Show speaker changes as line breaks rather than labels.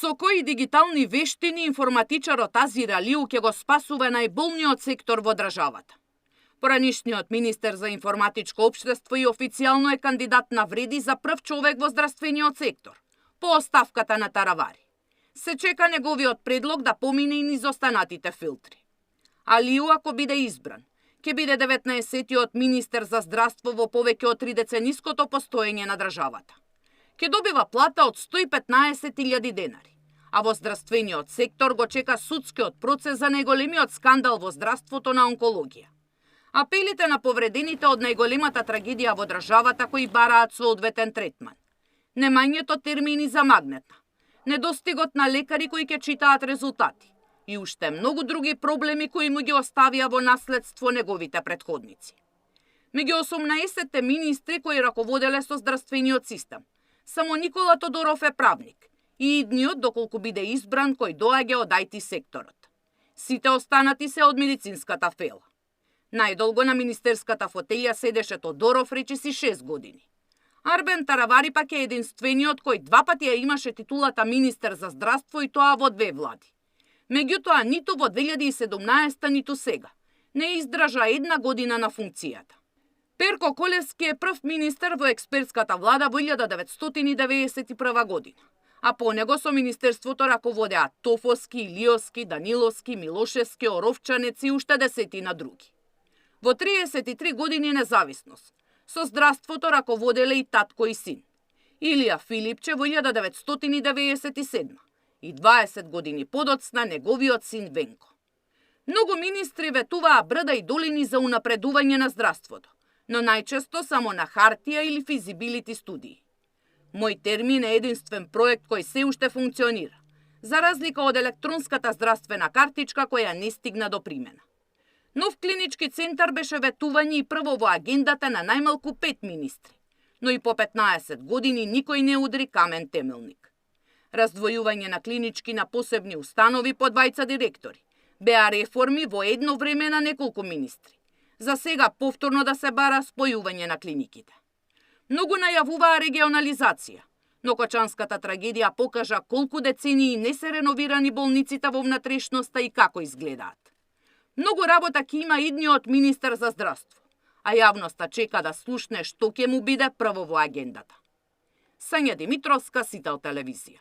Со кои дигитални вештини информатичарот Азир Алиу ќе го спасува најболниот сектор во државата. Поранишниот министер за информатичко општество и официјално е кандидат на вреди за прв човек во здравствениот сектор, по оставката на Таравари. Се чека неговиот предлог да помине и низ останатите филтри. Алиу, ако биде избран, ќе биде 19-тиот министер за здравство во повеќе од 3 децениското постоење на државата. Ќе добива плата од 115.000 денари, а во здравствениот сектор го чека судскиот процес за најголемиот скандал во здравството на онкологија. Апелите на повредените од најголемата трагедија во државата кои бараат соодветен третман. Немањето термини за магнетна, недостигот на лекари кои ќе читаат резултати и уште многу други проблеми кои му ги оставија во наследство неговите предходници. Меѓу 18 министри кои раководеле со здравствениот систем, само Никола Тодоров е правник и идниот, доколку биде избран, кој доаѓа од IT секторот. Сите останати се од медицинската фела. Најдолго на министерската фотелја седеше Тодоров, речиси 6 години. Арбен Таравари пак е единствениот кој 2 пати ја имаше титулата министер за здравство и тоа во 2 влади. Меѓутоа, ниту во 2017, ниту сега не издржа 1 година на функцијата. Перко Колевски е прв министер во експертската влада во 1991 година, а по него со министерството раководеа Тофовски, Илиовски, Даниловски, Милошевски, Оровчанец и уште десетина други. Во 33 години независност, со здравството раководеле и татко и син. Илија Филипче во 1997 и 20 години подоцна неговиот син Венко. Многу министри ветуваа брда и долини за унапредување на здравството, но најчесто само на хартија или физибилити студии. Мој термин е единствен проект кој се уште функционира, за разлика од електронската здравствена картичка која не стигна до примена. Нов клинички центар беше ветување и прво во агендата на најмалку 5 министри, но и по 15 години никој не удри камен темелник. Раздвојување на клинички на посебни установи по 2 директори, беа реформи во едно време на неколку министри. За сега повторно да се бара спојување на клиниките. Многу најавуваа регионализација, но Кочанската трагедија покажа колку децении не се реновирани болниците во внатрешноста и како изгледаат. Многу работа ќе има идниот министер за здравство, а јавноста чека да слушне што ќе му биде прво во агендата. Сања Димитровска, Сител телевизија.